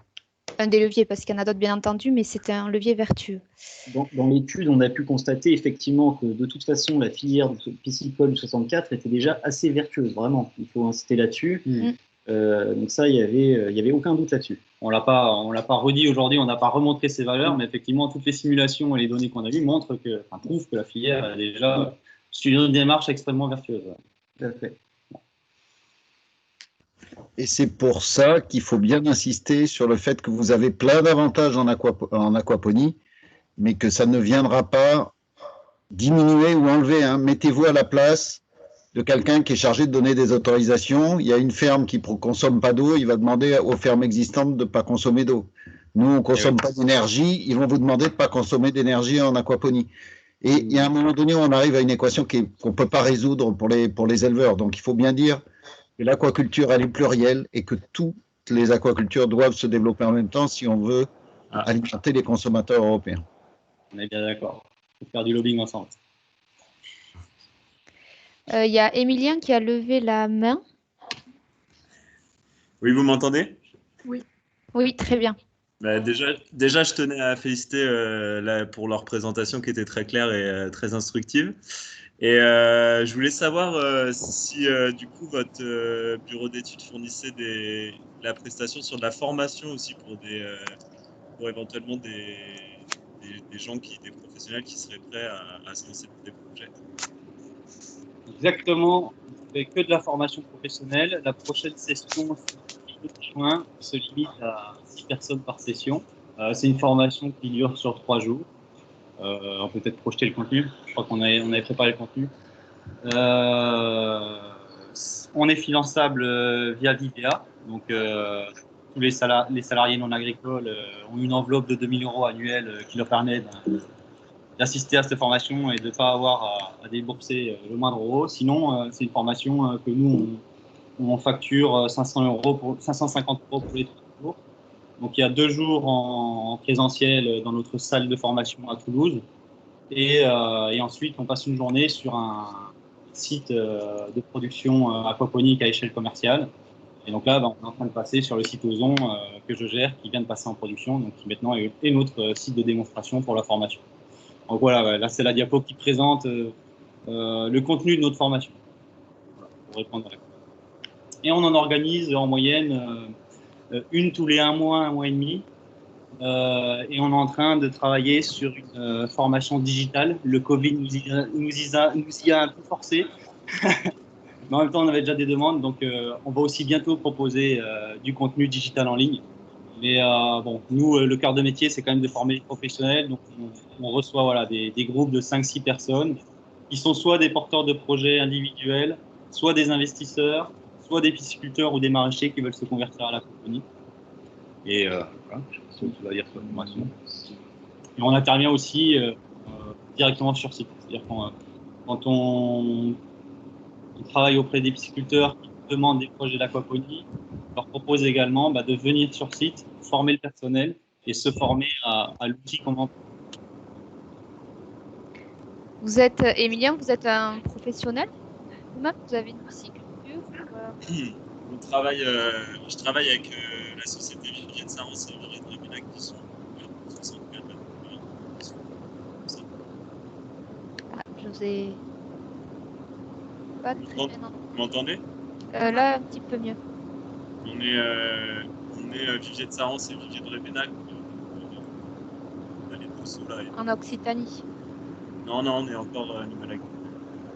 D: Un des leviers, parce qu'il y en a d'autres bien entendu, mais c'est un levier vertueux.
B: Dans l'étude, on a pu constater effectivement que de toute façon, la filière de piscicole 64 était déjà assez vertueuse, vraiment. Il faut insister là-dessus. Donc ça, il y avait aucun doute là-dessus.
A: On l'a pas redit aujourd'hui, on n'a pas remontré ces valeurs, mais effectivement, toutes les simulations et les données qu'on a vues prouvent que la filière a déjà suivi une démarche extrêmement vertueuse.
B: Tout à fait.
H: Et c'est pour ça qu'il faut bien insister sur le fait que vous avez plein d'avantages en aquaponie, mais que ça ne viendra pas diminuer ou enlever. Hein. Mettez-vous à la place de quelqu'un qui est chargé de donner des autorisations. Il y a une ferme qui ne consomme pas d'eau, il va demander aux fermes existantes de ne pas consommer d'eau. Nous, on ne consomme pas d'énergie, ils vont vous demander de ne pas consommer d'énergie en aquaponie. Et il y a un moment donné où on arrive à une équation qu'on ne peut pas résoudre pour les éleveurs. Donc, il faut bien dire que l'aquaculture, elle est plurielle et que toutes les aquacultures doivent se développer en même temps si on veut alimenter les consommateurs européens.
A: On est bien d'accord. Il faut faire du lobbying ensemble.
D: Il y a Émilien qui a levé la main.
L: Oui, vous m'entendez?
I: Oui.
D: Oui, très bien.
L: Bah, déjà, je tenais à féliciter pour leur présentation qui était très claire et très instructive. Et je voulais savoir si du coup votre bureau d'études fournissait la prestation sur de la formation aussi pour éventuellement des gens des professionnels qui seraient prêts à se lancer pour des projets.
A: Exactement, on ne fait que de la formation professionnelle. La prochaine session, c'est le 10 juin, se limite à 6 personnes par session. C'est une formation qui dure sur 3 jours. On peut peut-être projeter le contenu. Je crois qu'on avait préparé le contenu. On est finançable via l'IDEA. Donc, tous les salariés non agricoles ont une enveloppe de 2 000 € annuels qui leur permet d'assister à cette formation et de ne pas avoir à débourser le moindre euro. Sinon, c'est une formation que nous, on facture 550 € pour les 3 jours. Donc, il y a 2 jours en présentiel dans notre salle de formation à Toulouse. Et ensuite, on passe une journée sur un site de production aquaponique à échelle commerciale. Et donc là, on est en train de passer sur le site Ozon que je gère, qui vient de passer en production, donc qui maintenant est notre site de démonstration pour la formation. Donc voilà, là c'est la diapo qui présente le contenu de notre formation. Voilà, pour répondre à la question. Et on en organise en moyenne une tous les 1 mois et demi. Et on est en train de travailler sur une formation digitale. Le Covid nous y a un peu forcé. Mais en même temps, on avait déjà des demandes. Donc, on va aussi bientôt proposer du contenu digital en ligne. Mais bon, nous, le cœur de métier, c'est quand même de former les professionnels. Donc, on reçoit des groupes de 5-6 personnes qui sont soit des porteurs de projets individuels, soit des investisseurs, soit des pisciculteurs ou des maraîchers qui veulent se convertir à l'aquaponie. Et voilà, je sais pas ce que tu vas dire sur la formation. Et on intervient aussi directement sur site. C'est-à-dire quand on travaille auprès des pisciculteurs qui demandent des projets d'aquaponie, on leur propose également de venir sur site, former le personnel et se former à l'outil qu'on emploie.
D: Vous êtes, Émilien, vous êtes un professionnel? Vous-même, vous avez une pisciculture
L: je travaille avec la société Vivier de Sarence et Vivier de Réminac qui sont 64
D: je vous ai pas très bien entendu.
L: Vous m'entendez?
D: Là, un petit peu mieux.
L: On est Vivier de Sarence et Vivier de Réminac. On a les deux sauts là.
D: En Occitanie?
L: Non, on est encore à Nouvelle-Aquitaine.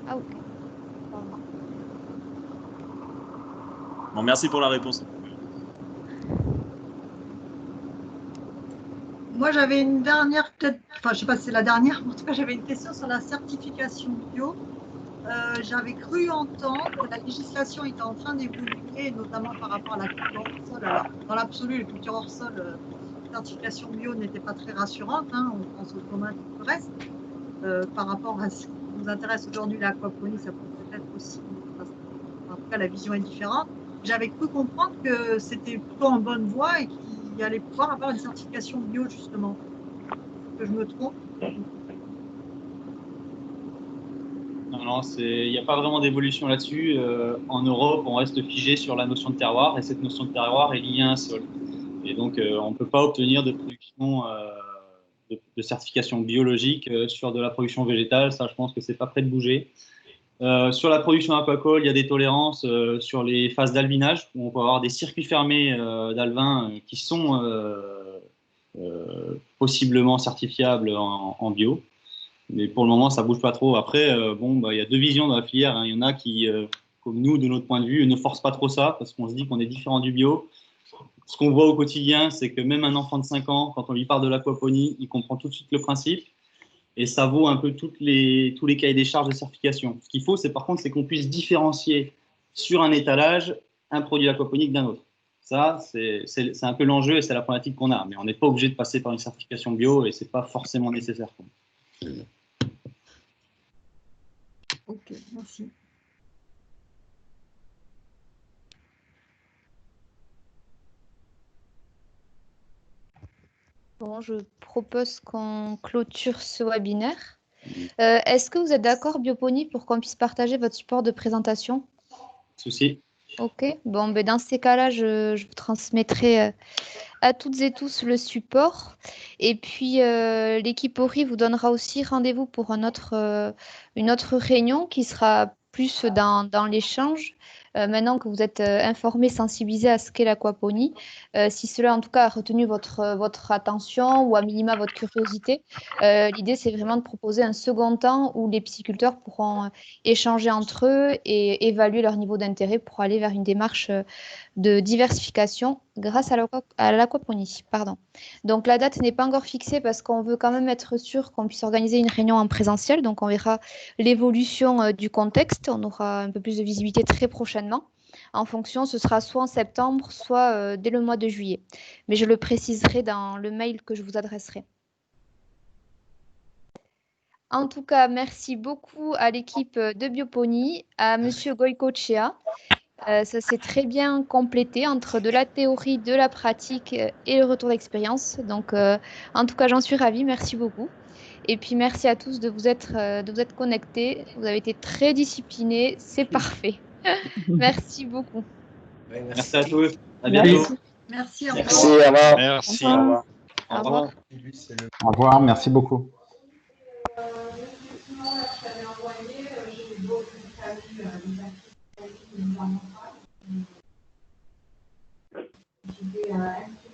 D: Ah, ok.
L: Bon, merci pour la réponse.
I: Moi, j'avais une dernière, peut-être, enfin, je ne sais pas si c'est la dernière, mais en tout cas, j'avais une question sur la certification bio. J'avais cru entendre que la législation était en train d'évoluer, notamment par rapport à la culture hors sol. Alors, dans l'absolu, la culture hors sol, la certification bio n'était pas très rassurante, hein, on pense au commun et tout le reste. Par rapport à ce qui nous intéresse aujourd'hui, l'aquaponie, ça peut peut-être aussi, en tout cas, la vision est différente. J'avais cru comprendre que c'était plutôt en bonne voie et qu'il allait pouvoir avoir une certification bio, justement. Que je me trompe?
A: Non, il n'y a pas vraiment d'évolution là-dessus. En Europe, on reste figé sur la notion de terroir et cette notion de terroir est liée à un sol. Et donc, on ne peut pas obtenir de production, de certification biologique sur de la production végétale. Ça, je pense que ce n'est pas prêt de bouger. Sur la production aquacole, il y a des tolérances sur les phases d'alvinage, où on peut avoir des circuits fermés d'alvin qui sont possiblement certifiables en bio. Mais pour le moment, ça ne bouge pas trop. Après, il y a deux visions dans la filière. Hein. Il y en a qui, comme nous, de notre point de vue, ne forcent pas trop ça, parce qu'on se dit qu'on est différent du bio. Ce qu'on voit au quotidien, c'est que même un enfant de 5 ans, quand on lui parle de l'aquaponie, il comprend tout de suite le principe. Et ça vaut un peu tous les cahiers des charges de certification. Ce qu'il faut, c'est par contre, c'est qu'on puisse différencier sur un étalage un produit aquaponique d'un autre. Ça, c'est un peu l'enjeu et c'est la problématique qu'on a. Mais on n'est pas obligé de passer par une certification bio et ce n'est pas forcément nécessaire.
I: Ok, merci.
D: Bon, je propose qu'on clôture ce webinaire. Est-ce que vous êtes d'accord, Bioponie, pour qu'on puisse partager votre support de présentation?
A: Souci.
D: Ok, bon, ben dans ces cas-là, je vous transmettrai à toutes et tous le support. Et puis, l'équipe ORI vous donnera aussi rendez-vous pour une autre réunion qui sera plus dans l'échange. Maintenant que vous êtes informés, sensibilisés à ce qu'est l'aquaponie, si cela en tout cas a retenu votre attention ou à minima votre curiosité, l'idée c'est vraiment de proposer un second temps où les pisciculteurs pourront échanger entre eux et évaluer leur niveau d'intérêt pour aller vers une démarche de diversification grâce à l'aquaponie. Donc la date n'est pas encore fixée parce qu'on veut quand même être sûr qu'on puisse organiser une réunion en présentiel. Donc on verra l'évolution du contexte. On aura un peu plus de visibilité très prochainement. En fonction, ce sera soit en septembre, soit dès le mois de juillet. Mais je le préciserai dans le mail que je vous adresserai. En tout cas, merci beaucoup à l'équipe de Bioponie, à Monsieur Goycochea. Ça s'est très bien complété entre de la théorie, de la pratique et le retour d'expérience. Donc, en tout cas, j'en suis ravie. Merci beaucoup. Et puis, merci à tous de vous être connectés. Vous avez été très disciplinés. C'est parfait. Merci beaucoup.
A: Merci à tous. À bientôt.
I: Merci.
C: Merci, au revoir.
K: Merci.
D: Au revoir. Au revoir.
M: Au revoir, merci beaucoup. J'ai